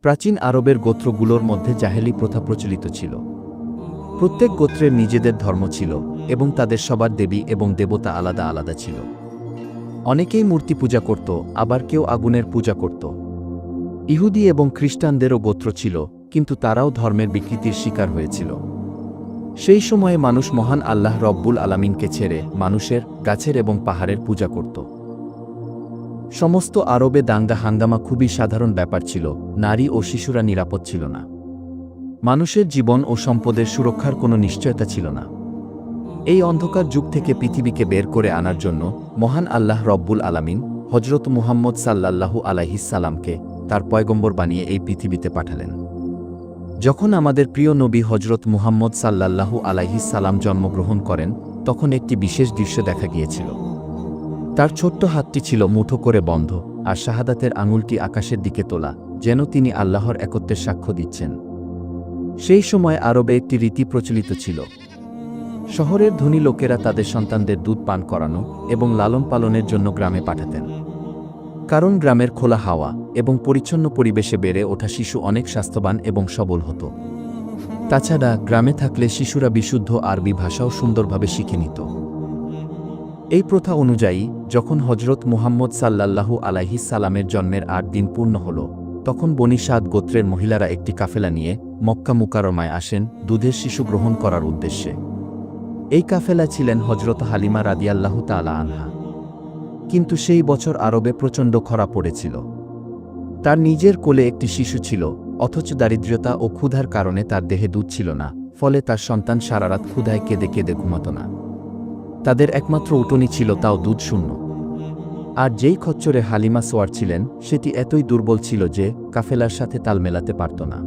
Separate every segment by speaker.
Speaker 1: প্রাচীন আরবের গোত্রগুলোর মধ্যে জাহেলি প্রথা প্রচলিত ছিল। প্রত্যেক গোত্রের নিজেদের ধর্ম ছিল এবং তাদের সবার দেবী এবং দেবতা আলাদা আলাদা ছিল। অনেকেই মূর্তি পূজা করত, আবার কেউ আগুনের পূজা করত। ইহুদি এবং খ্রিস্টানদেরও গোত্র ছিল, কিন্তু তারাও ধর্মের বিকৃতির শিকার হয়েছিল। সেই সময়ে মানুষ মহান আল্লাহ রব্বুল আলামিনকে ছেড়ে মানুষের, গাছের এবং পাহাড়ের পূজা করত। সমস্ত আরবে দাঙ্গা হাঙ্গামা খুবই সাধারণ ব্যাপার ছিল। নারী ও শিশুরা নিরাপদ ছিল না। মানুষের জীবন ও সম্পদের সুরক্ষার কোনো নিশ্চয়তা ছিল না। এই অন্ধকার যুগ থেকে পৃথিবীকে বের করে আনার জন্য মহান আল্লাহ রব্বুল আলামিন হজরত মুহাম্মদ সাল্লাল্লাহু আলাইহিস সালামকে তার পয়গম্বর বানিয়ে এই পৃথিবীতে পাঠালেন। যখন আমাদের প্রিয় নবী হজরত মুহাম্মদ সাল্লাল্লাহু আলাইহিস সালাম জন্মগ্রহণ করেন, তখন একটি বিশেষ দৃশ্য দেখা গিয়েছিল। তার ছোট্ট হাতটি ছিল মুঠো করে বন্ধ, আর শাহাদাতের আঙুলটি আকাশের দিকে তোলা, যেন তিনি আল্লাহর একত্বের সাক্ষ্য দিচ্ছেন। সেই সময় আরবে একটি রীতি প্রচলিত ছিল। শহরের ধনী লোকেরা তাদের সন্তানদের দুধ পান করানো এবং লালন পালনের জন্য গ্রামে পাঠাতেন। কারণ গ্রামের খোলা হাওয়া এবং পরিচ্ছন্ন পরিবেশে বেড়ে ওঠা শিশু অনেক স্বাস্থ্যবান এবং সবল হতো। তাছাড়া গ্রামে থাকলে শিশুরা বিশুদ্ধ আরবি ভাষাও সুন্দরভাবে শিখে নিত। এই প্রথা অনুযায়ী যখন হজরত মুহাম্মদ সাল্লাল্লাহু আলাইহিস সালামের জন্মের ৮ দিন পূর্ণ হল, তখন বনী সাদ গোত্রের মহিলারা একটি কাফেলা নিয়ে মক্কা মুকাররমায় আসেন দুধের শিশু গ্রহণ করার উদ্দেশ্যে। এই কাফেলা ছিলেন হজরত হালিমা রাদিয়াল্লাহু তাআলা আনহা। কিন্তু সেই বছর আরবে প্রচণ্ড খরা পড়েছিল। তার নিজের কোলে একটি শিশু ছিল, অথচ দারিদ্র্যতা ও ক্ষুধার কারণে তার দেহে দুধ ছিল না, ফলে তার সন্তান সারারাত ক্ষুধায় কেঁদে কেঁদে ঘুমাত না। তাদের একমাত্র উটনী ছিল, তাও দুধ শূন্য। আর যেই খচ্চরে হালিমা সোয়ার ছিলেন, সেটি এতই দুর্বল ছিল যে কাফেলার সাথে তাল মেলাতে পারত না।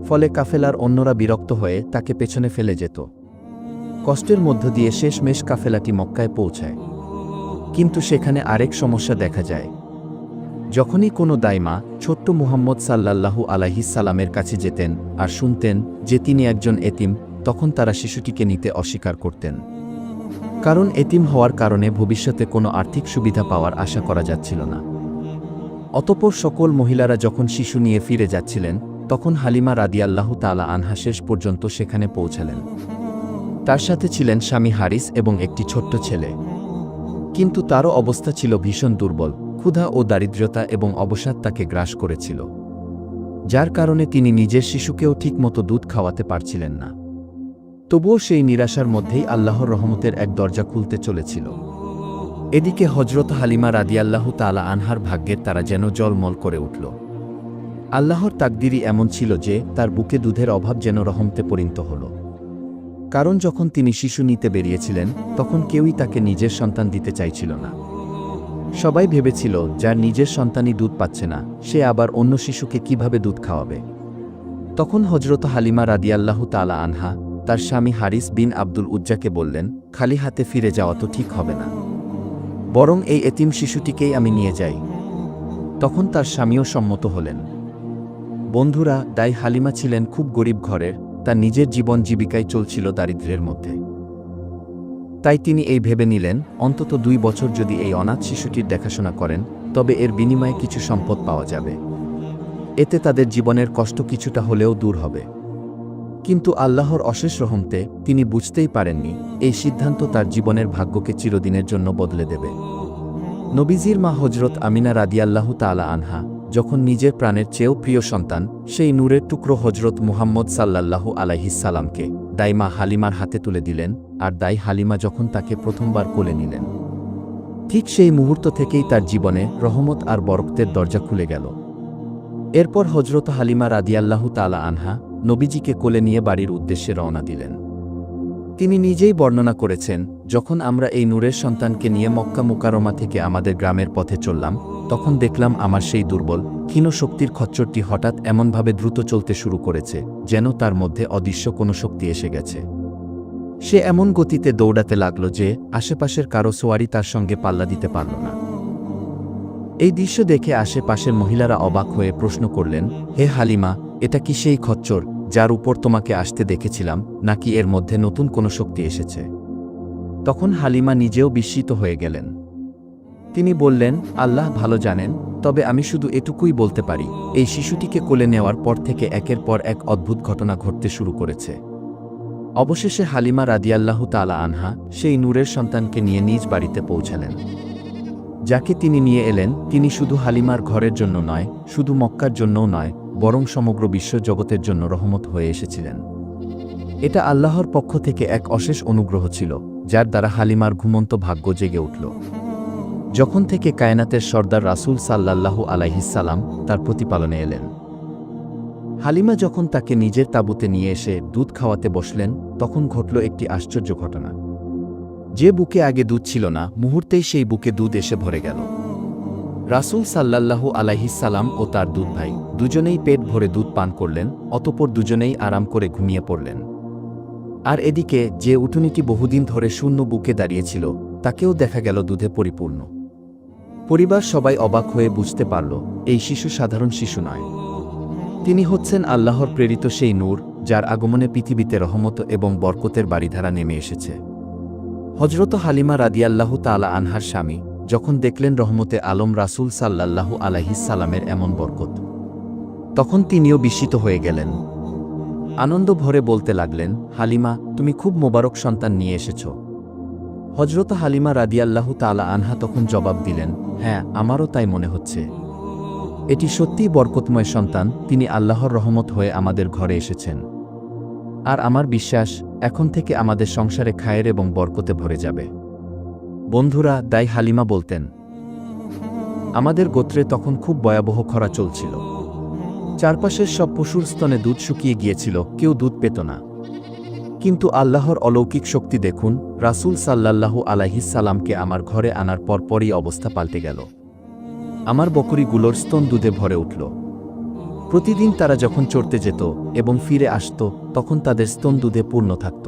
Speaker 1: ফলে কাফেলার অন্যরা বিরক্ত হয়ে তাকে পেছনে ফেলে যেত। কষ্টের মধ্য দিয়ে শেষমেশ কাফেলাটি মক্কায় পৌঁছায়। কিন্তু সেখানে আরেক সমস্যা দেখা যায়। যখনই কোনো দাইমা ছোট্ট মুহাম্মদ সাল্লাল্লাহু আলাইহিস সালামের কাছে যেতেন আর শুনতেন যে তিনি একজন এতিম, তখন তারা শিশুটিকে নিতে অস্বীকার করতেন। কারণ এতিম হওয়ার কারণে ভবিষ্যতে কোনো আর্থিক সুবিধা পাওয়ার আশা করা যাচ্ছিল না। অতঃপর সকল মহিলারা যখন শিশু নিয়ে ফিরে যাচ্ছিলেন, তখন হালিমা রাদিয়াল্লাহু তাআলা আনহা শেষ পর্যন্ত সেখানে পৌঁছালেন। তার সাথে ছিলেন স্বামী হারিস এবং একটি ছোট্ট ছেলে। কিন্তু তারও অবস্থা ছিল ভীষণ দুর্বল। ক্ষুধা ও দারিদ্র্যতা এবং অবসাদ তাকে গ্রাস করেছিল, যার কারণে তিনি নিজের শিশুকেও ঠিকমতো দুধ খাওয়াতে পারছিলেন না। তবুও সেই নিরাশার মধ্যেই আল্লাহর রহমতের এক দরজা খুলতে চলেছিল। এদিকে হজরত হালিমা রাদিয়াল্লাহু তাআলা আনহার ভাগ্যের তারা যেন জলমল করে উঠল। আল্লাহর তাকদিরই এমন ছিল যে তার বুকে দুধের অভাব যেন রহমতে পরিণত হল। কারণ যখন তিনি শিশু নিতে বেরিয়েছিলেন, তখন কেউই তাকে নিজের সন্তান দিতে চাইছিল না। সবাই ভেবেছিল, যার নিজের সন্তানই দুধ পাচ্ছে না, সে আবার অন্য শিশুকে কিভাবে দুধ খাওয়াবে। তখন হজরত হালিমা রাদিয়াল্লাহু তাআলা আনহা তার স্বামী হারিস বিন আব্দুল উজ্জাকে বললেন, খালি হাতে ফিরে যাওয়া তো ঠিক হবে না, বরং এই এতিম শিশুটিকেই আমি নিয়ে যাই। তখন তার স্বামীও সম্মত হলেন। বন্ধুরা, হালিমা ছিলেন খুব গরিব ঘরের, তার নিজের জীবন জীবিকায় চলছিল দারিদ্র্যের মধ্যে। তাই তিনি এই ভেবে নিলেন, অন্তত 2 বছর যদি এই অনাথ শিশুটির দেখাশোনা করেন, তবে এর বিনিময়ে কিছু সম্পদ পাওয়া যাবে। এতে তাদের জীবনের কষ্ট কিছুটা হলেও দূর হবে। কিন্তু আল্লাহর অশেষ রহমতে তিনি বুঝতেই পারেননি এই সিদ্ধান্ত তার জীবনের ভাগ্যকে চিরদিনের জন্য বদলে দেবে। নবীজির মা হজরত আমিনা রাদিয়াল্লাহু তাআলা আনহা যখন নিজের প্রাণের চেয়েও প্রিয় সন্তান সেই নূরের টুকরো হজরত মুহাম্মদ সাল্লাল্লাহু আলাইহিস সালামকে দাইমা হালিমার হাতে তুলে দিলেন, আর হালিমা যখন তাকে প্রথমবার কোলে নিলেন, ঠিক সেই মুহূর্ত থেকেই তার জীবনে রহমত আর বরকতের দরজা খুলে গেল। এরপর হজরত হালিমা রাদিয়াল্লাহু তাআলা আনহা নবীজিকে কোলে নিয়ে বাড়ির উদ্দেশ্যে রওনা দিলেন। তিনি নিজেই বর্ণনা করেছেন, যখন আমরা এই নূরের সন্তানকে নিয়ে মক্কা মুকাররমা থেকে আমাদের গ্রামের পথে চললাম, তখন দেখলাম আমার সেই দুর্বল ক্ষীণ শক্তির খচ্চরটি হঠাৎ এমনভাবে দ্রুত চলতে শুরু করেছে, যেন তার মধ্যে অদৃশ্য কোনো শক্তি এসে গেছে। সে এমন গতিতে দৌড়াতে লাগল যে আশেপাশের কারো সোয়ারি তার সঙ্গে পাল্লা দিতে পারল না। এই দৃশ্য দেখে আশেপাশের মহিলারা অবাক হয়ে প্রশ্ন করলেন, হে হালিমা, এটা কি সেই খচ্চর যার উপর তোমাকে আসতে দেখেছিলাম, নাকি এর মধ্যে নতুন কোনো শক্তি এসেছে? তখন হালিমা নিজেও বিস্মিত হয়ে গেলেন। তিনি বললেন, আল্লাহ ভালো জানেন, তবে আমি শুধু এটুকুই বলতে পারি, এই শিশুটিকে কোলে নেওয়ার পর থেকে একের পর এক অদ্ভুত ঘটনা ঘটতে শুরু করেছে। অবশেষে হালিমা রাদিয়াল্লাহু তাআলা আনহা সেই নূরের সন্তানকে নিয়ে নিজ বাড়িতে পৌঁছালেন। যাকে তিনি নিয়ে এলেন, তিনি শুধু হালিমার ঘরের জন্য নয়, শুধু মক্কার জন্যও নয়, বরং সমগ্র বিশ্ব জগতের জন্য রহমত হয়ে এসেছিলেন। এটা আল্লাহর পক্ষ থেকে এক অশেষ অনুগ্রহ ছিল, যার দ্বারা হালিমার ঘুমন্ত ভাগ্য জেগে উঠল। যখন থেকে কায়নাতের সর্দার রাসূল সাল্লাল্লাহু আলাইহিস সালাম তার প্রতিপালনে এলেন। হালিমা যখন তাকে নিজের তাঁবুতে নিয়ে এসে দুধ খাওয়াতে বসলেন, তখন ঘটল একটি আশ্চর্য ঘটনা। যে বুকে আগে দুধ ছিল না, মুহূর্তেই সেই বুকে দুধ এসে ভরে গেল। রাসূল সাল্লাল্লাহু আলাইহিস সালাম ও তার দুধ ভাই দুজনেই পেট ভরে দুধ পান করলেন, অতঃপর দুজনেই আরাম করে ঘুমিয়ে পড়লেন। আর এদিকে যে উটনীটি বহুদিন ধরে শূন্য বুকে দাঁড়িয়েছিল, তাকেও দেখা গেল দুধে পরিপূর্ণ। পরিবার সবাই অবাক হয়ে বুঝতে পারল, এই শিশু সাধারণ শিশু নয়। তিনি হচ্ছেন আল্লাহর প্রেরিত সেই নূর, যার আগমনে পৃথিবীতে রহমত এবং বরকতের বারিধারা নেমে এসেছে। হযরত হালিমা রাদিয়াল্লাহু তাআলা আনহার স্বামী যখন দেখলেন রহমতে আলম রাসূল সাল্লাল্লাহু আলাইহিস সালামের এমন বরকত, তখন তিনিও বিস্মিত হয়ে গেলেন। আনন্দ ভরে বলতে লাগলেন, হালিমা, তুমি খুব মোবারক সন্তান নিয়ে এসেছ। হযরত হালিমা রাদিয়াল্লাহু তাআলা আনহা তখন জবাব দিলেন, হ্যাঁ, আমারও তাই মনে হচ্ছে। এটি সত্যিই বরকতময় সন্তান, তিনি আল্লাহর রহমত হয়ে আমাদের ঘরে এসেছেন। আর আমার বিশ্বাস, এখন থেকে আমাদের সংসারে খায়ের এবং বরকতে ভরে যাবে। বন্ধুরা, দাই হালিমা বলতেন, আমাদের গোত্রে তখন খুব ভয়াবহ খরা চলছিল। চারপাশের সব পশুর স্তনে দুধ শুকিয়ে গিয়েছিল, কেউ দুধ পেত না। কিন্তু আল্লাহর অলৌকিক শক্তি দেখুন, রাসূল সাল্লাল্লাহু আলাইহিস সালামকে আমার ঘরে আনার পরপরই অবস্থা পাল্টে গেল। আমার বকরিগুলোর স্তন দুধে ভরে উঠল। প্রতিদিন তারা যখন চড়তে যেত এবং ফিরে আসত, তখন তাদের স্তন দুধে পূর্ণ থাকত।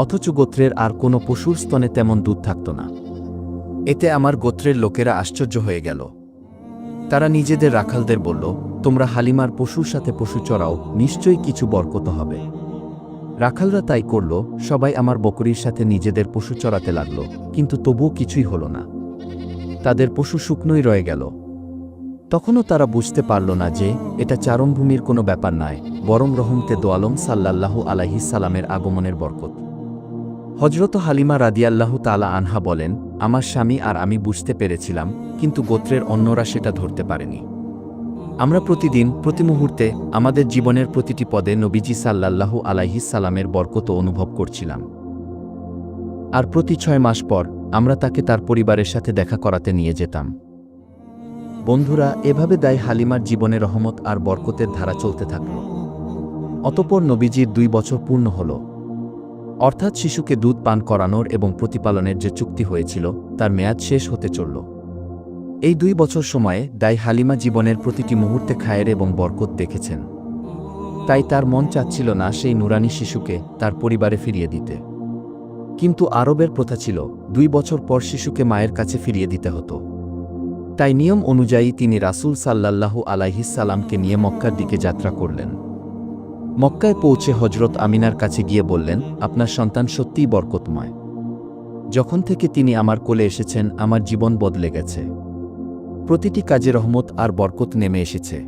Speaker 1: অথচ গোত্রের আর কোনো পশুর স্তনে তেমন দুধ থাকত না। এতে আমার গোত্রের লোকেরা আশ্চর্য হয়ে গেল। তারা নিজেদের রাখালদের বলল, তোমরা হালিমার পশুর সাথে পশু চড়াও, নিশ্চয়ই কিছু বরকত হবে। রাখালরা তাই করল, সবাই আমার বকরির সাথে নিজেদের পশু চড়াতে লাগল, কিন্তু তবুও কিছুই হল না। তাদের পশু শুকনোই রয়ে গেল। তখনও তারা বুঝতে পারল না যে এটা চারণভূমির কোনো ব্যাপার নয়, বরং রহমতে দোয়ালম সাল্লাল্লাহু আলাইহিস সালামের আগমনের বরকত। হযরত হালিমা রাদিয়াল্লাহু তাআলা আনহা বলেন, আমার স্বামী আর আমি বুঝতে পেরেছিলাম, কিন্তু গোত্রের অন্যরা সেটা ধরতে পারেনি। আমরা প্রতিদিন, প্রতি মুহূর্তে, আমাদের জীবনের প্রতিটি পদে নবীজি সাল্লাল্লাহু আলাইহিস সালামের বরকত অনুভব করছিলাম। আর প্রতি 6 মাস পর আমরা তাকে তার পরিবারের সাথে দেখা করাতে নিয়ে যেতাম। বন্ধুরা, এভাবে দাই হালিমার জীবনে রহমত আর বরকতের ধারা চলতে থাকল। অতঃপর নবীজির 2 বছর পূর্ণ হল। অর্থাৎ শিশুকে দুধ পান করানোর এবং প্রতিপালনের যে চুক্তি হয়েছিল, তার মেয়াদ শেষ হতে চলল। এই 2 বছর সময়ে দাই হালিমা জীবনের প্রতিটি মুহূর্তে খায়ের এবং বরকত দেখেছেন। তাই তার মন চাচ্ছিল না সেই নুরানি শিশুকে তার পরিবারে ফিরিয়ে দিতে। কিন্তু আরবের প্রথা ছিল, 2 বছর পর শিশুকে মায়ের কাছে ফিরিয়ে দিতে হতো। তাই নিয়ম অনুযায়ী তিনি রাসূল সাল্লাল্লাহু আলাইহিস সালামকে নিয়ে মক্কার দিকে যাত্রা করলেন। মক্কায় পৌঁছে হযরত আমিনার কাছে গিয়ে বললেন, আপনার সন্তান সত্যিই বরকতময়। যখন থেকে তিনি আমার কোলে এসেছেন, আমার জীবন বদলে গেছে। প্রতিটি কাজে রহমত আর বরকত নেমে এসেছে।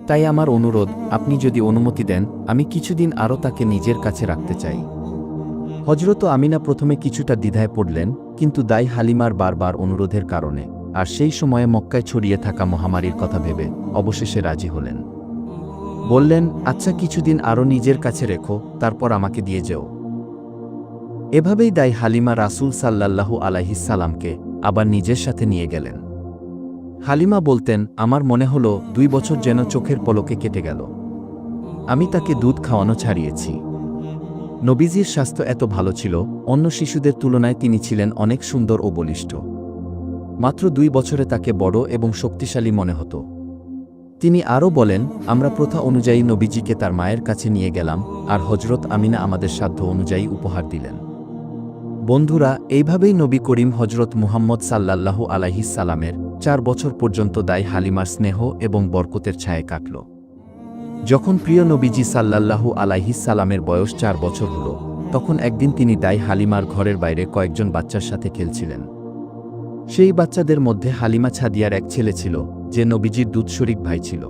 Speaker 1: তাই আমার অনুরোধ, আপনি যদি অনুমতি দেন, আমি কিছুদিন আরও তাকে নিজের কাছে রাখতে চাই। হযরত আমিনা প্রথমে কিছুটা দ্বিধায় পড়লেন, কিন্তু দাই হালিমার বারবার অনুরোধের কারণে আর সেই সময়ে মক্কায় ছড়িয়ে থাকা মহামারীর কথা ভেবে অবশেষে রাজি হলেন। বললেন, আচ্ছা, কিছুদিন আরও নিজের কাছে রেখো, তারপর আমাকে দিয়ে যেও। এভাবেই দাই হালিমা রাসূল সাল্লাল্লাহু আলাইহিস সালামকে আবার নিজের সাথে নিয়ে গেলেন। হালিমা বলতেন, আমার মনে হলো 2 বছর যেন চোখের পলকে কেটে গেল। আমি তাকে দুধ খাওয়ানো ছাড়িয়েছি। নবীজির স্বাস্থ্য এত ভালো ছিল, অন্য শিশুদের তুলনায় তিনি ছিলেন অনেক সুন্দর ও বলিষ্ঠ। মাত্র 2 বছরে তাকে বড় এবং শক্তিশালী মনে হতো। তিনি আরও বলেন, আমরা প্রথা অনুযায়ী নবীজিকে তার মায়ের কাছে নিয়ে গেলাম, আর হযরত আমিনা আমাদের সাধ্য অনুযায়ী উপহার দিলেন। বন্ধুরা, এইভাবেই নবী করিম হযরত মুহাম্মদ সাল্লাল্লাহু আলাইহিস সালামের 4 বছর পর্যন্ত দাই হালিমার স্নেহ এবং বরকতের ছায়ে কাটল। যখন প্রিয় নবীজি সাল্লাল্লাহু আলাইহিস সালামের বয়স 4 বছর হল, তখন একদিন তিনি দাই হালিমার ঘরের বাইরে কয়েকজন বাচ্চার সাথে খেলছিলেন। সেই বাচ্চাদের মধ্যে হালিমা ছাদিয়ার এক ছেলে ছিল, যে নবীজির দুধশরিক ভাই ছিল।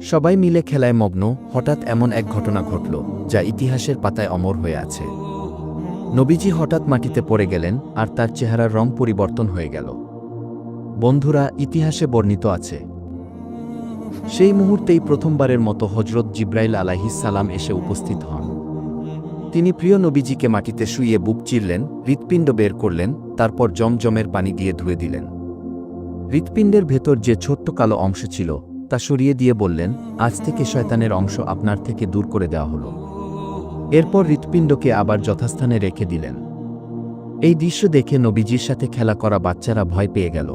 Speaker 1: সবাই মিলে খেলায় মগ্ন, হঠাৎ এমন এক ঘটনা ঘটল, যা ইতিহাসের পাতায় অমর হয়ে আছে। নবীজি হঠাৎ মাটিতে পড়ে গেলেন, আর তার চেহারার রং পরিবর্তন হয়ে গেল। বন্ধুরা, ইতিহাসে বর্ণিত আছে, সেই মুহূর্তেই প্রথমবারের মতো হজরত জিব্রাইল আলাইহিস সালাম এসে উপস্থিত হন। তিনি প্রিয় নবীজিকে মাটিতে শুইয়ে বুক চিরলেন, হৃৎপিণ্ড বের করলেন, তারপর জমজমের পানি দিয়ে ধুয়ে দিলেন। হৃৎপিণ্ডের ভেতর যে ছোট্ট কালো অংশ ছিল, তা সরিয়ে দিয়ে বললেন, আজ থেকে শয়তানের অংশ আপনার থেকে দূর করে দেওয়া হল। এরপর হৃৎপিণ্ডকে আবার যথাস্থানে রেখে দিলেন। এই দৃশ্য দেখে নবীজির সাথে খেলা করা বাচ্চারা ভয় পেয়ে গেল।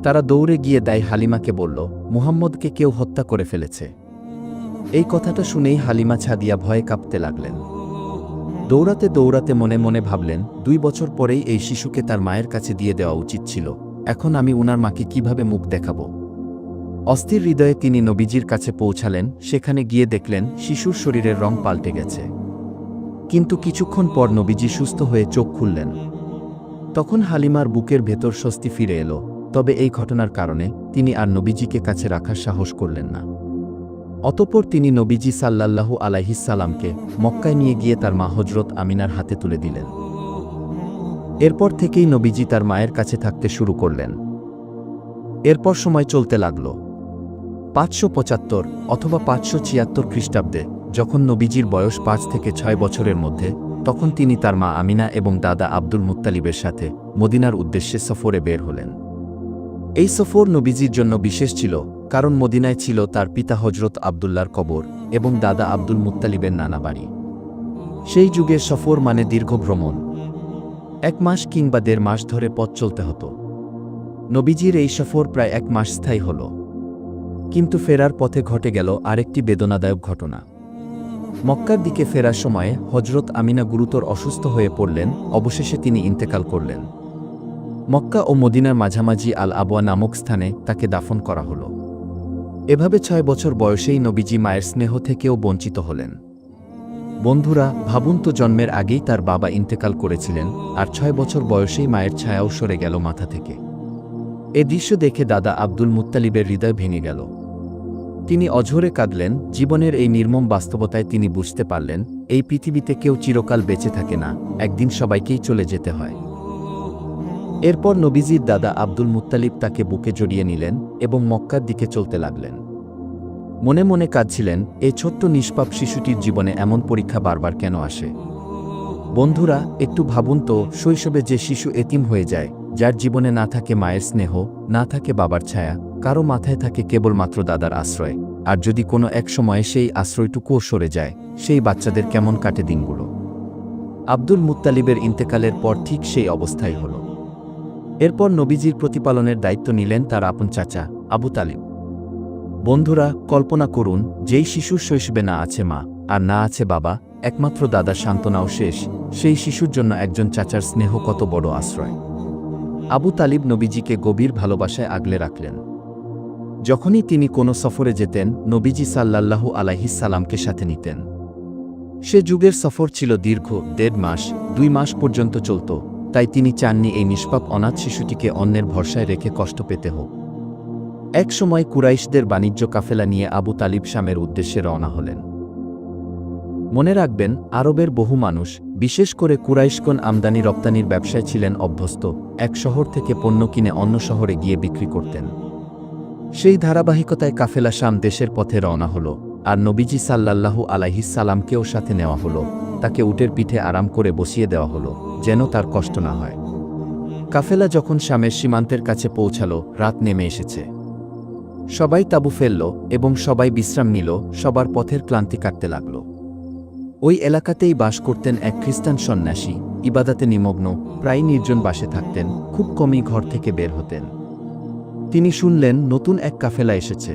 Speaker 1: তারা দৌড়ে গিয়ে দাই হালিমাকে বলল, মুহাম্মদকে কেউ হত্যা করে ফেলেছে। এই কথাটা শুনেই হালিমা ছাদিয়া ভয়ে কাঁপতে লাগলেন। দৌড়াতে দৌড়াতে মনে মনে ভাবলেন, 2 বছর পরেই এই শিশুকে তার মায়ের কাছে দিয়ে দেওয়া উচিত ছিল। এখন আমি উনার মাকে কিভাবে মুখ দেখাব? অস্থির হৃদয়ে তিনি নবীজির কাছে পৌঁছালেন। সেখানে গিয়ে দেখলেন শিশুর শরীরের রং পাল্টে গেছে। কিন্তু কিছুক্ষণ পর নবীজি সুস্থ হয়ে চোখ খুললেন। তখন হালিমার বুকের ভেতর স্বস্তি ফিরে এলো। তবে এই ঘটনার কারণে তিনি আর নবীজিকে কাছে রাখার সাহস করলেন না। অতঃপর তিনি নবীজি সাল্লাল্লাহু আলাইহিস সালামকে মক্কায় নিয়ে গিয়ে তার মা হজরত আমিনার হাতে তুলে দিলেন। এরপর থেকেই নবীজি তার মায়ের কাছে থাকতে শুরু করলেন। এরপর সময় চলতে লাগল। 575 অথবা 576 খ্রিস্টাব্দে যখন নবীজির বয়স 5 থেকে 6 বছরের মধ্যে, তখন তিনি তার মা আমিনা এবং দাদা আব্দুল মুত্তালিবের সাথে মদিনার উদ্দেশ্যে সফরে বের হলেন। এই সফর নবীজির জন্য বিশেষ ছিল, কারণ মদিনায় ছিল তার পিতা হজরত আব্দুল্লাহর কবর এবং দাদা আব্দুল মুত্তালিবের নানা বাড়ি। সেই যুগের সফর মানে দীর্ঘ ভ্রমণ। 1 মাস কিংবা 1.5 মাস ধরে পথ চলতে হতো। নবীজির এই সফর প্রায় 1 মাস স্থায়ী হল। কিন্তু ফেরার পথে ঘটে গেল আরেকটি বেদনাদায়ক ঘটনা। মক্কার দিকে ফেরার সময়ে হজরত আমিনা গুরুতর অসুস্থ হয়ে পড়লেন। অবশেষে তিনি ইন্তেকাল করলেন। মক্কা ও মদিনার মাঝামাঝি আল আবওয়া নামক স্থানে তাকে দাফন করা হল। এভাবে 6 বছর বয়সেই নবীজি মায়ের স্নেহ থেকেও বঞ্চিত হলেন। বন্ধুরা, ভাবুন তো, জন্মের আগেই তার বাবা ইন্তেকাল করেছিলেন, আর 6 বছর বয়সেই মায়ের ছায়াও সরে গেল মাথা থেকে। এ দৃশ্য দেখে দাদা আব্দুল মুত্তালিবের হৃদয় ভেঙে গেল। তিনি অঝরে কাঁদলেন। জীবনের এই নির্মম বাস্তবতায় তিনি বুঝতে পারলেন, এই পৃথিবীতে কেউ চিরকাল বেঁচে থাকে না, একদিন সবাইকেই চলে যেতে হয়। এরপর নবীজির দাদা আব্দুল মুত্তালিব তাকে বুকে জড়িয়ে নিলেন এবং মক্কার দিকে চলতে লাগলেন। মনে মনে কাঁদছিলেন, এই ছোট্ট নিষ্পাপ শিশুটির জীবনে এমন পরীক্ষা বারবার কেন আসে? বন্ধুরা, একটু ভাবুন তো, শৈশবে যে শিশু এতিম হয়ে যায়, যার জীবনে না থাকে মায়ের স্নেহ, না থাকে বাবার ছায়া, কারো মাথায় থাকে কেবলমাত্র দাদার আশ্রয়, আর যদি কোনো এক সময়ে সেই আশ্রয়টুকুও সরে যায়, সেই বাচ্চাদের কেমন কাটে দিনগুলো? আব্দুল মুত্তালিবের ইন্তেকালের পর ঠিক সেই অবস্থাই হল। এরপর নবীজির প্রতিপালনের দায়িত্ব নিলেন তার আপন চাচা আবু তালিব। বন্ধুরা, কল্পনা করুন, যেই শিশুর শৈশবে না আছে মা আর না আছে বাবা, একমাত্র দাদার সান্ত্বনাও শেষ, সেই শিশুর জন্য একজন চাচার স্নেহ কত বড় আশ্রয়। আবু তালিব নবীজিকে গভীর ভালোবাসায় আগলে রাখলেন। যখনই তিনি কোনো সফরে যেতেন, নবীজি সাল্লাল্লাহু আলাইহিস সালামকে সাথে নিতেন। সে যুগের সফর ছিল দীর্ঘ, 1.5 মাস, 2 মাস পর্যন্ত চলত। তাই তিনি চাননি এই নিষ্পাপ অনাথ শিশুটিকে অন্যের ভরসায় রেখে কষ্ট পেতে হোক। এক সময় কুরাইশদের বাণিজ্য কাফেলা নিয়ে আবু তালিব শামের উদ্দেশ্যে রওনা হলেন। মনে রাখবেন, আরবের বহু মানুষ, বিশেষ করে কুরাইশগণ আমদানি রপ্তানির ব্যবসায় ছিলেন অভ্যস্ত। এক শহর থেকে পণ্য কিনে অন্য শহরে গিয়ে বিক্রি করতেন। সেই ধারাবাহিকতায় কাফেলা শাম দেশের পথে রওনা হল, আর নবীজি সাল্লাল্লাহু আলাইহিস সালামকেও সাথে নেওয়া হল। তাকে উটের পিঠে আরাম করে বসিয়ে দেওয়া হল, যেন তার কষ্ট না হয়। কাফেলা যখন শামের সীমান্তের কাছে পৌঁছাল, রাত নেমে এসেছে। সবাই তাঁবু ফেলল এবং সবাই বিশ্রাম নিল। সবার পথের ক্লান্তি কাটতে লাগল। ওই এলাকাতেই বাস করতেন এক খ্রিস্টান সন্ন্যাসী, ইবাদাতে নিমগ্ন, প্রায় নির্জন বাসে থাকতেন, খুব কমই ঘর থেকে বের হতেন। তিনি শুনলেন নতুন এক কাফেলা এসেছে।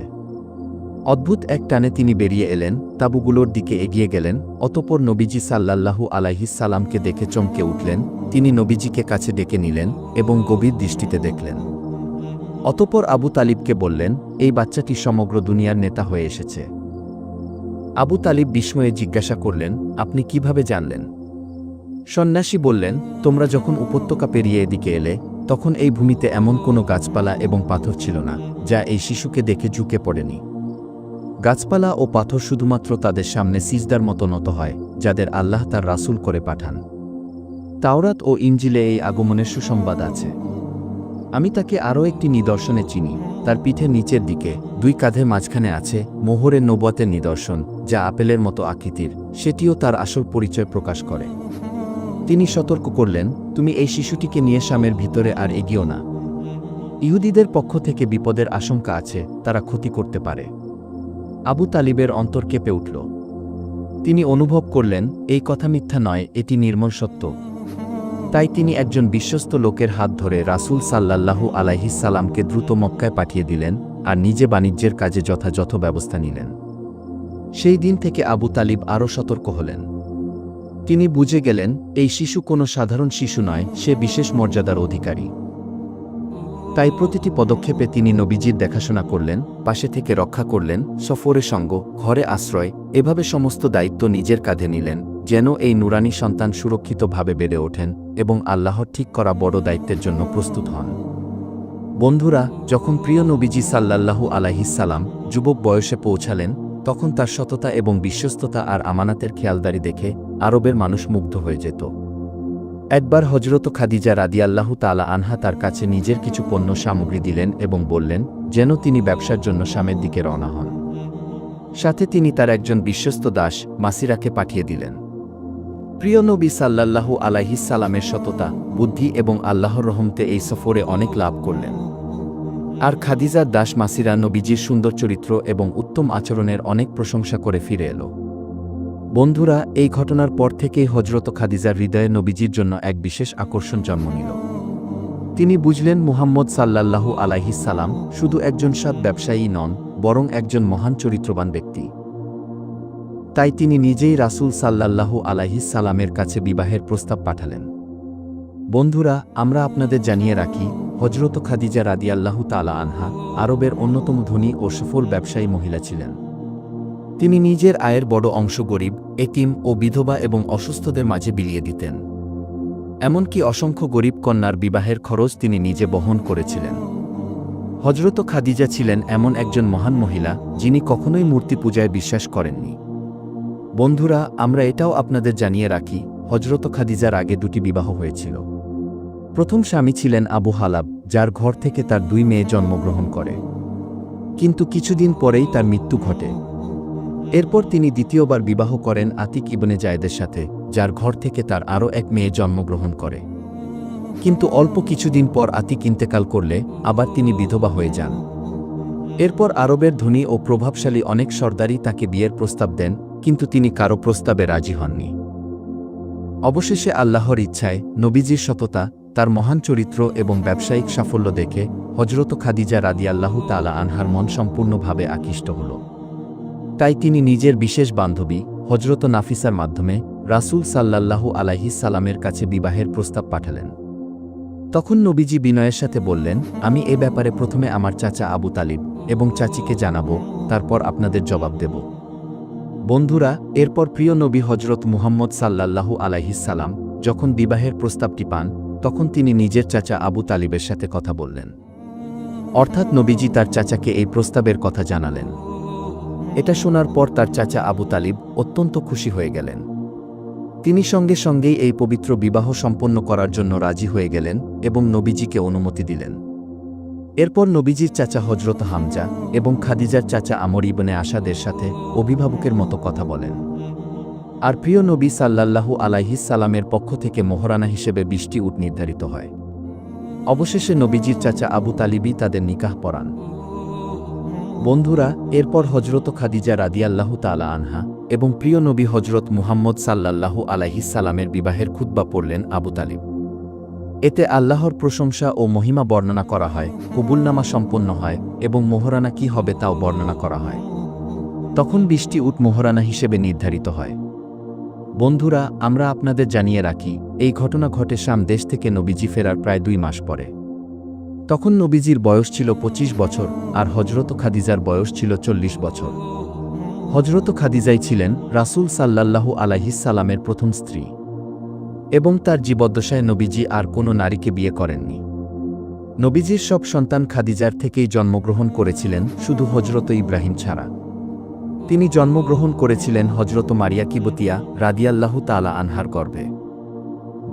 Speaker 1: অদ্ভুত এক টানে তিনি বেরিয়ে এলেন, তাঁবুগুলোর দিকে এগিয়ে গেলেন। অতঃপর নবীজি সাল্লাল্লাহু আলাইহিস সালামকে দেখে চমকে উঠলেন। তিনি নবীজিকে কাছে ডেকে নিলেন এবং গভীর দৃষ্টিতে দেখলেন। অতঃপর আবু তালিবকে বললেন, এই বাচ্চাটি সমগ্র দুনিয়ার নেতা হয়ে এসেছে। আবু তালিব বিস্ময়ে জিজ্ঞাসা করলেন, আপনি কিভাবে জানলেন? সন্ন্যাসী বললেন, তোমরা যখন উপত্যকা পেরিয়ে এদিকে এলে, তখন এই ভূমিতে এমন কোনো গাছপালা এবং পাথর ছিল না যা এই শিশুকে দেখে ঝুঁকে পড়েনি। গাছপালা ও পাথর শুধুমাত্র তাদের সামনে সিজদার মতো নত হয়, যাদের আল্লাহ তার রাসূল করে পাঠান। তাওরাত ও ইনজিলে এই আগমনের সুসংবাদ আছে। আমি তাকে আরও একটি নিদর্শনে চিনি। তার পিঠের নিচের দিকে, দুই কাঁধের মাঝখানে আছে মোহরের নবুয়তের নিদর্শন, যা আপেলের মতো আকৃতির। সেটিও তার আসল পরিচয় প্রকাশ করে। তিনি সতর্ক করলেন, তুমি এই শিশুটিকে নিয়ে শামের ভিতরে আর এগিও না। ইহুদীদের পক্ষ থেকে বিপদের আশঙ্কা আছে, তারা ক্ষতি করতে পারে। আবু তালিবের অন্তর কেঁপে উঠল। তিনি অনুভব করলেন, এই কথা মিথ্যা নয়, এটি নির্মল সত্য। তাই তিনি একজন বিশ্বস্ত লোকের হাত ধরে রাসূল সাল্লাল্লাহু আলাইহিস সালামকে দ্রুত মক্কায় পাঠিয়ে দিলেন আর নিজে বাণিজ্যের কাজে যথাযথ ব্যবস্থা নিলেন। সেই দিন থেকে আবু তালিব আরও সতর্ক হলেন। তিনি বুঝে গেলেন, এই শিশু কোনো সাধারণ শিশু নয়, সে বিশেষ মর্যাদার অধিকারী। তাই প্রতিটি পদক্ষেপে তিনি নবীজির দেখাশোনা করলেন, পাশে থেকে রক্ষা করলেন, সফরে সঙ্গ, ঘরে আশ্রয়, এভাবে সমস্ত দায়িত্ব নিজের কাঁধে নিলেন, যেন এই নুরানি সন্তান সুরক্ষিতভাবে বেড়ে ওঠেন এবং আল্লাহর ঠিক করা বড় দায়িত্বের জন্য প্রস্তুত হন। বন্ধুরা, যখন প্রিয় নবীজি সাল্লাল্লাহু আলাইহিস সালাম যুবক বয়সে পৌঁছালেন, তখন তার সততা এবং বিশ্বস্ততা আর আমানাতের খেয়ালদারি দেখে আরবের মানুষ মুগ্ধ হয়ে যেত। একবার হযরত খাদিজা রাদিয়াল্লাহু তাআলা আনহা তার কাছে নিজের কিছু পণ্য সামগ্রী দিলেন এবং বললেন যেন তিনি ব্যবসার জন্য শামের দিকে রওনা হন। সাথে তিনি তার একজন বিশ্বস্ত দাস মাসিরাকে পাঠিয়ে দিলেন। প্রিয় নবী সাল্লাল্লাহু আলাইহিস সালামের সততা, বুদ্ধি এবং আল্লাহর রহমতে এই সফরে অনেক লাভ করলেন। আর খাদিজার দাস মাসিরা নবীজির সুন্দর চরিত্র এবং উত্তম আচরণের অনেক প্রশংসা করে ফিরে এলো। বন্ধুরা, এই ঘটনার পর থেকেই হযরত খাদিজার হৃদয়ে নবীজির জন্য এক বিশেষ আকর্ষণ জন্ম নিল। তিনি বুঝলেন মুহাম্মদ সাল্লাল্লাহু আলাইহিস সালাম শুধু একজন সৎ ব্যবসায়ী নন, বরং একজন মহান চরিত্রবান ব্যক্তি। তাই তিনি নিজেই রাসূল সাল্লাল্লাহু আলাইহিস সালামের কাছে বিবাহের প্রস্তাব পাঠালেন। বন্ধুরা, আমরা আপনাদের জানিয়ে রাখি, হযরত খাদিজা রাদিয়াল্লাহু তাআলা আনহা আরবের অন্যতম ধনী ও সফল ব্যবসায়ী মহিলা ছিলেন। তিনি নিজের আয়ের বড় অংশ গরিব, এতিম ও বিধবা এবং অসুস্থদের মাঝে বিলিয়ে দিতেন। এমনকি অসংখ্য গরিব কন্যার বিবাহের খরচ তিনি নিজে বহন করেছিলেন। হযরত খাদিজা ছিলেন এমন একজন মহান মহিলা, যিনি কখনোই মূর্তি পূজায় বিশ্বাস করেননি। বন্ধুরা, আমরা এটাও আপনাদের জানিয়ে রাখি, হযরত খাদিজার আগে দুটি বিবাহ হয়েছিল। প্রথম স্বামী ছিলেন আবু হালাব, যার ঘর থেকে তার 2 মেয়ে জন্মগ্রহণ করে। কিন্তু কিছুদিন পরেই তার মৃত্যু ঘটে। এরপর তিনি দ্বিতীয়বার বিবাহ করেন আতিক ইবনে জায়েদের সাথে, যার ঘর থেকে তার আরও 1 মেয়ে জন্মগ্রহণ করে। কিন্তু অল্প কিছুদিন পর আতিক ইন্তেকাল করলে আবার তিনি বিধবা হয়ে যান। এরপর আরবের ধনী ও প্রভাবশালী অনেক সর্দারই তাকে বিয়ের প্রস্তাব দেন, কিন্তু তিনি কারো প্রস্তাবে রাজি হননি। অবশেষে আল্লাহর ইচ্ছায়, নবীজির সততা, তার মহান চরিত্র এবং ব্যবসায়িক সাফল্য দেখে হযরত খাদিজা রাদিয়াল্লাহু তাআলা আনহার মন সম্পূর্ণভাবে আকৃষ্ট হল। তাই তিনি নিজের বিশেষ বান্ধবী হযরত নাফিসার মাধ্যমে রাসূল সাল্লাল্লাহু আলাইহিস সালামের কাছে বিবাহের প্রস্তাব পাঠালেন। তখন নবীজি বিনয়ের সাথে বললেন, আমি এ ব্যাপারে প্রথমে আমার চাচা আবু তালিব এবং চাচিকে জানাবো, তারপর আপনাদের জবাব দেব। বন্ধুরা, এরপর প্রিয় নবী হযরত মুহাম্মদ সাল্লাল্লাহু আলাইহিস সালাম যখন বিবাহের প্রস্তাবটি পান, তখন তিনি নিজের চাচা আবু তালিবের সাথে কথা বললেন। অর্থাৎ নবীজি তার চাচাকে এই প্রস্তাবের কথা জানালেন। এটা শোনার পর তার চাচা আবু তালিব অত্যন্ত খুশি হয়ে গেলেন। তিনি সঙ্গে সঙ্গেই এই পবিত্র বিবাহ সম্পন্ন করার জন্য রাজি হয়ে গেলেন এবং নবীজিকে অনুমতি দিলেন। এরপর নবীজির চাচা হযরত হামজা এবং খাদিজার চাচা আমর ইবনে আসাদের সাথে অভিভাবকের মতো কথা বলেন। আর প্রিয় নবী সাল্লাল্লাহু আলাইহিস সালামের পক্ষ থেকে মোহরানা হিসেবে 20টি উট নির্ধারিত হয়। অবশেষে নবীজির চাচা আবু তালিবই তাদের নিকাহ পড়ান। বন্ধুরা, এরপর হযরত খাদিজা রাদিয়াল্লাহু তাআলা আনহা এবং প্রিয় নবী হযরত মুহাম্মদ সাল্লাল্লাহু আলাইহিস সালামের বিবাহের খুতবা পড়লেন আবু তালিব। এতে আল্লাহর প্রশংসা ও মহিমা বর্ণনা করা হয়, কবুলনামা সম্পন্ন হয় এবং মোহরানা কি হবে তাও বর্ণনা করা হয়। তখন 20টি উট মোহরানা হিসেবে নির্ধারিত হয়। বন্ধুরা, আমরা আপনাদের জানিয়ে রাখি, এই ঘটনা ঘটে শাম দেশ থেকে নবীজি ফেরার প্রায় 2 মাস পরে। তখন নবীজির বয়স ছিল 25 বছর আর হযরত খাদিজার বয়স ছিল 40 বছর। হযরত খাদিজাই ছিলেন রাসূল সাল্লাল্লাহু আলাইহিস সালামের প্রথম স্ত্রী এবং তার জীবদ্দশায় নবীজি আর কোনো নারীকে বিয়ে করেননি। নবীজির সব সন্তান খাদিজার থেকেই জন্মগ্রহণ করেছিলেন, শুধু হজরত ইব্রাহিম ছাড়া। তিনি জন্মগ্রহণ করেছিলেন হজরত মারিয়া কিবতিয়া রাদিয়াল্লাহু তাআলা আনহার গর্ভে।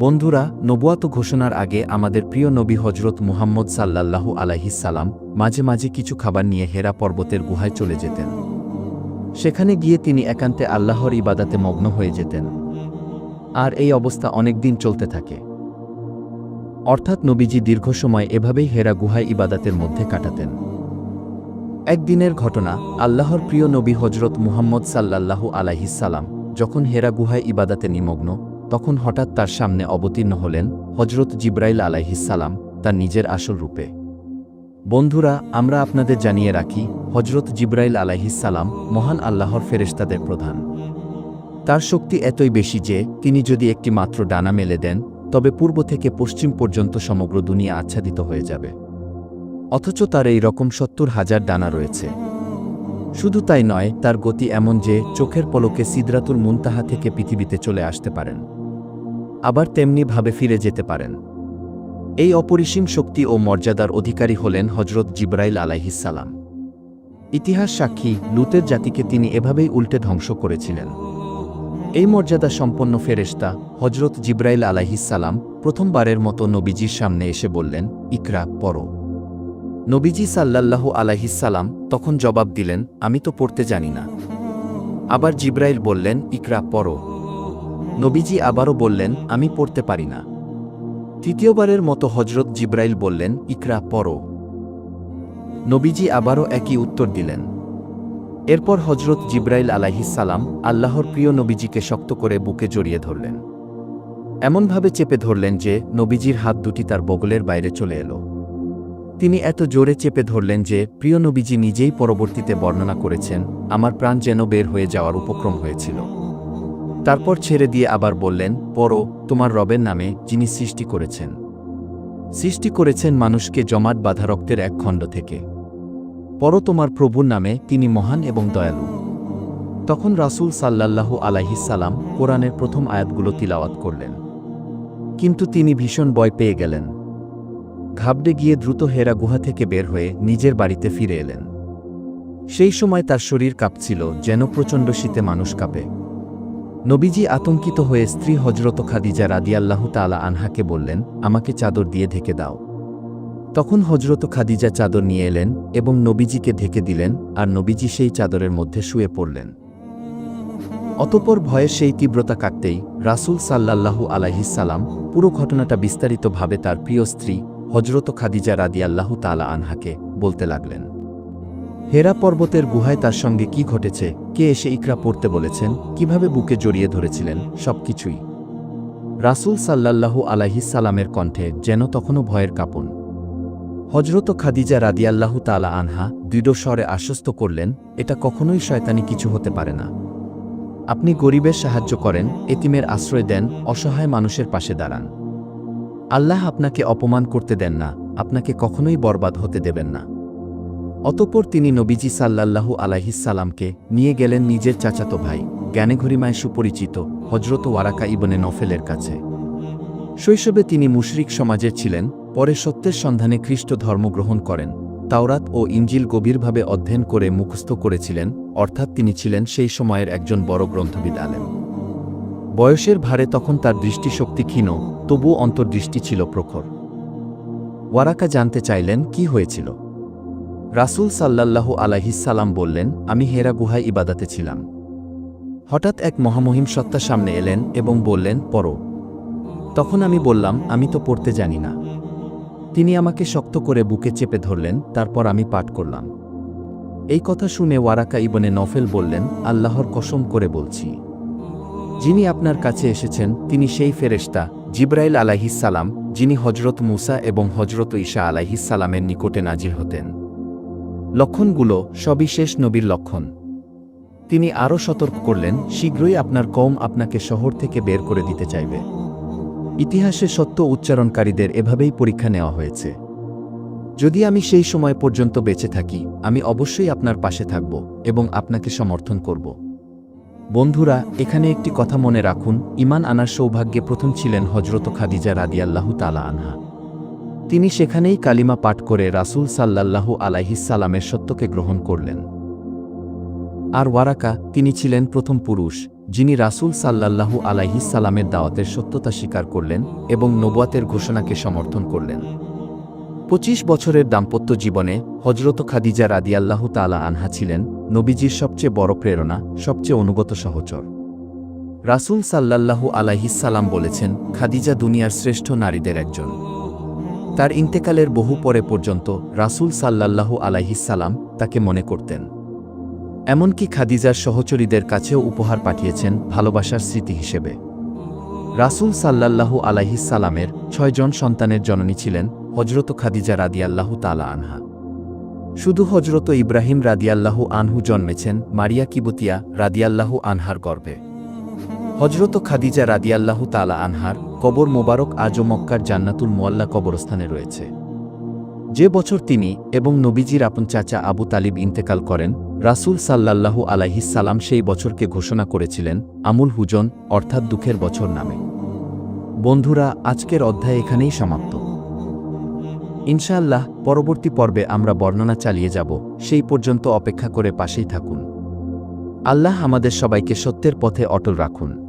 Speaker 1: বন্ধুরা, নবুয়াত ঘোষণার আগে আমাদের প্রিয় নবী হজরত মুহাম্মদ সাল্লাল্লাহু আলাইহিস সালাম মাঝে মাঝে কিছু খাবার নিয়ে হেরা পর্বতের গুহায় চলে যেতেন। সেখানে গিয়ে তিনি একান্তে আল্লাহর ইবাদাতে মগ্ন হয়ে যেতেন। আর এই অবস্থা অনেক দিন চলতে থাকে। অর্থাৎ নবীজি দীর্ঘ সময় এভাবেই হেরা গুহায় ইবাদাতের মধ্যে কাটাতেন। একদিনের ঘটনা, আল্লাহর প্রিয় নবী হজরত মুহাম্মদ সাল্লাল্লাহু আলাইহিস সালাম যখন হেরা গুহায় ইবাদাতে নিমগ্ন, তখন হঠাৎ তার সামনে অবতীর্ণ হলেন হজরত জিবরাইল আলাইহিস সালাম তার নিজের আসল রূপে। বন্ধুরা, আমরা আপনাদের জানিয়ে রাখি, হজরত জিবরাইল আলাইহিস সালাম মহান আল্লাহর ফেরেশতাদের প্রধান। তার শক্তি এতই বেশি যে তিনি যদি একটি মাত্র ডানা মেলে দেন, তবে পূর্ব থেকে পশ্চিম পর্যন্ত সমগ্র দুনিয়া আচ্ছাদিত হয়ে যাবে। অথচ তার এই রকম ৭০,০০০ ডানা রয়েছে। শুধু তাই নয়, তার গতি এমন যে চোখের পলকে সিদরাতুল মুনতাহা থেকে পৃথিবীতে চলে আসতে পারেন, আবার তেমনি ভাবে ফিরে যেতে পারেন। এই অপরিসীম শক্তি ও মর্যাদার অধিকারী হলেন হজরত জিবরাইল আলাইহিস সালাম। ইতিহাস সাক্ষী, লুতের জাতিকে তিনি এভাবেই উল্টে ধ্বংস করেছিলেন। এই মর্যাদা সম্পন্ন ফেরেশতা হজরত জিবরাইল আলাইহিস সালাম প্রথমবারের মতো নবীজির সামনে এসে বললেন, ইকরা, পড়ো। নবীজি সাল্লাল্লাহু আলাইহিস সালাম তখন জবাব দিলেন, আমি তো পড়তে জানি না। আবার জিবরাইল বললেন, ইকরা, পড়ো। নবীজি আবারও বললেন, আমি পড়তে পারি না। তৃতীয়বারের মতো হজরত জিবরাইল বললেন, ইকরা, পড়ো। নবীজি আবারও একই উত্তর দিলেন। এরপর হজরত জিবরাইল আলাইহিস সালাম আল্লাহর প্রিয় নবীজিকে শক্ত করে বুকে জড়িয়ে ধরলেন। এমনভাবে চেপে ধরলেন যে নবীজির হাত দুটি তার বগলের বাইরে চলে এলো। তিনি এত জোরে চেপে ধরলেন যে প্রিয় নবীজি নিজেই পরবর্তীতে বর্ণনা করেছেন, আমার প্রাণ যেন বের হয়ে যাওয়ার উপক্রম হয়েছিল। তারপর ছেড়ে দিয়ে আবার বললেন, পড়ো, তোমার রবের নামে, যিনি সৃষ্টি করেছেন মানুষকে জমাট বাঁধা রক্তের এক খণ্ড থেকে। পড়ো তোমার প্রভুর নামে, তিনি মহান এবং দয়ালু। তখন রাসূল সাল্লাল্লাহু আলাইহিস সালাম কোরআনের প্রথম আয়াতগুলো তিলাওয়াত করলেন। কিন্তু তিনি ভীষণ ভয় পেয়ে গেলেন। ঘাবড়ে গিয়ে দ্রুত হেরা গুহা থেকে বের হয়ে নিজের বাড়িতে ফিরে এলেন। সেই সময় তার শরীর কাঁপছিল, যেন প্রচণ্ড শীতে মানুষ কাঁপে। নবীজি আতঙ্কিত হয়ে স্ত্রী হজরত খাদিজা রাদিয়াল্লাহু তাআলা আনহাকে বললেন, আমাকে চাদর দিয়ে ঢেকে দাও। তখন হজরত খাদিজা চাদর নিয়ে এলেন এবং নবীজিকে ঢেকে দিলেন, আর নবীজি সেই চাদরের মধ্যে শুয়ে পড়লেন। অতঃপর ভয়ের সেই তীব্রতা কাটতেই রাসূল সাল্লাল্লাহু আলাইহিস সালাম পুরো ঘটনাটা বিস্তারিতভাবে তার প্রিয় স্ত্রী হজরত খাদিজা রাদিয়াল্লাহু তাআলা আনহাকে বলতে লাগলেন। হেরা পর্বতের গুহায় তার সঙ্গে কি ঘটেছে, কে এসে ইকরা পড়তে বলেছেন, কিভাবে বুকে জড়িয়ে ধরেছিলেন, সবকিছুই। রাসূল সাল্লাল্লাহু আলাইহিস সালামের কণ্ঠে যেন তখনও ভয়ের কাঁপন। হজরত খাদিজা রাদিয়াল্লাহু তাআলা আনহা দৃঢ় স্বরে আশ্বস্ত করলেন, এটা কখনোই শয়তানি কিছু হতে পারে না। আপনি গরিবের সাহায্য করেন, এতিমের আশ্রয় দেন, অসহায় মানুষের পাশে দাঁড়ান। আল্লাহ আপনাকে অপমান করতে দেন না, আপনাকে কখনোই বরবাদ হতে দেবেন না। অতঃপর তিনি নবীজি সাল্লাল্লাহু আলাইহিস সালামকে নিয়ে গেলেন নিজের চাচাতো ভাই, জ্ঞানেঘরিমায় সুপরিচিত হজরত ওয়ারাকা ইবনে নফেলের কাছে। শৈশবে তিনি মুশরিক সমাজের ছিলেন, পরে সত্যের সন্ধানে খ্রিস্ট ধর্ম গ্রহণ করেন, তাওরাত ও ইনজিল গভীরভাবে অধ্যয়ন করে মুখস্থ করেছিলেন, অর্থাৎ তিনি ছিলেন সেই সময়ের একজন বড় গ্রন্থবিদ আলেম। বয়সের ভারে তখন তার দৃষ্টিশক্তি ক্ষীণ, তবুও অন্তর্দৃষ্টি ছিল প্রখর। ওয়ারাকা জানতে চাইলেন, কি হয়েছিল। রাসূল সাল্লাল্লাহু আলাইহিস সালাম বললেন, আমি হেরা গুহায় ইবাদাতে ছিলাম। হঠাৎ এক মহামহিম সত্তা সামনে এলেন এবং বললেন, পড়ো। তখন আমি বললাম, আমি তো পড়তে জানি না। তিনি আমাকে শক্ত করে বুকে চেপে ধরলেন, তারপর আমি পাঠ করলাম। এই কথা শুনে ওয়ারাকা ইবনে নফেল বললেন, আল্লাহর কসম করে বলছি, যিনি আপনার কাছে এসেছেন তিনি সেই ফেরেশতা জিবরাইল আলাইহিস সালাম, যিনি হজরত মুসা এবং হজরত ঈসা আলাইহিস সালামের নিকটে নাজিল হতেন। লক্ষণগুলো সবই শেষ নবীর লক্ষণ। তিনি আরও সতর্ক করলেন, শীঘ্রই আপনার কওম আপনাকে শহর থেকে বের করে দিতে চাইবে। ইতিহাসে সত্য উচ্চারণকারীদের এভাবেই পরীক্ষা নেওয়া হয়েছে। যদি আমি সেই সময় পর্যন্ত বেঁচে থাকি, আমি অবশ্যই আপনার পাশে থাকব এবং আপনাকে সমর্থন করব। বন্ধুরা, এখানে একটি কথা মনে রাখুন, ঈমান আনার সৌভাগ্যে প্রথম ছিলেন হজরত খাদিজা রাদিয়াল্লাহু তাআলা আনহা। তিনি সেখানেই কালিমা পাঠ করে রাসূল সাল্লাল্লাহু আলাইহিস সালামের সত্যকে গ্রহণ করলেন। আর ওয়ারাকা, তিনি ছিলেন প্রথম পুরুষ যিনি রাসূল সাল্লাল্লাহু আলাইহিস সালামের দাওয়াতের সত্যতা স্বীকার করলেন এবং নবুয়াতের ঘোষণাকে সমর্থন করলেন। ২৫ বছরের দাম্পত্য জীবনে হযরত খাদিজা রাদিয়াল্লাহু তাআলা আনহা ছিলেন নবীজির সবচেয়ে বড় প্রেরণা, সবচেয়ে অনুগত সহচর। রাসূল সাল্লাল্লাহু আলাইহিস সালাম বলেছেন, খাদিজা দুনিয়ার শ্রেষ্ঠ নারীদের একজন। তার ইন্তেকালের বহু পরে পর্যন্ত রাসূল সাল্লাল্লাহু আলাইহিস সালাম তাকে মনে করতেন। এমনকি খাদিজার সহচরীদের কাছেও উপহার পাঠিয়েছেন ভালোবাসার স্মৃতি হিসেবে। রাসূল সাল্লাল্লাহু আলাইহিস সালামের ৬ জন সন্তানের জননী ছিলেন হযরত খাদিজা রাদিয়াল্লাহু তাআলা আনহা। শুধু হযরত ইব্রাহিম রাদিয়াল্লাহু আনহু জন্মেছেন মারিয়া কিবতিয়া রাদিয়াল্লাহু আনহার গর্ভে। হযরত খাদিজা রাদিয়াল্লাহু তাআলা আনহার কবর মোবারক আজও মক্কার জান্নাতুল মুআল্লা কবরস্থানে রয়েছে। যে বছর তিনি এবং নবীজির আপন চাচা আবু তালিব ইন্তেকাল করেন, রাসূল সাল্লাল্লাহু আলাইহিস সালাম সেই বছরকে ঘোষণা করেছিলেন আমুল হুজন, অর্থাৎ দুঃখের বছর নামে। বন্ধুরা, আজকের অধ্যায় এখানেই সমাপ্ত। ইনশাআল্লাহ পরবর্তী পর্বে আমরা বর্ণনা চালিয়ে যাব। সেই পর্যন্ত অপেক্ষা করে পাশেই থাকুন। আল্লাহ আমাদের সবাইকে সত্যের পথে অটল রাখুন।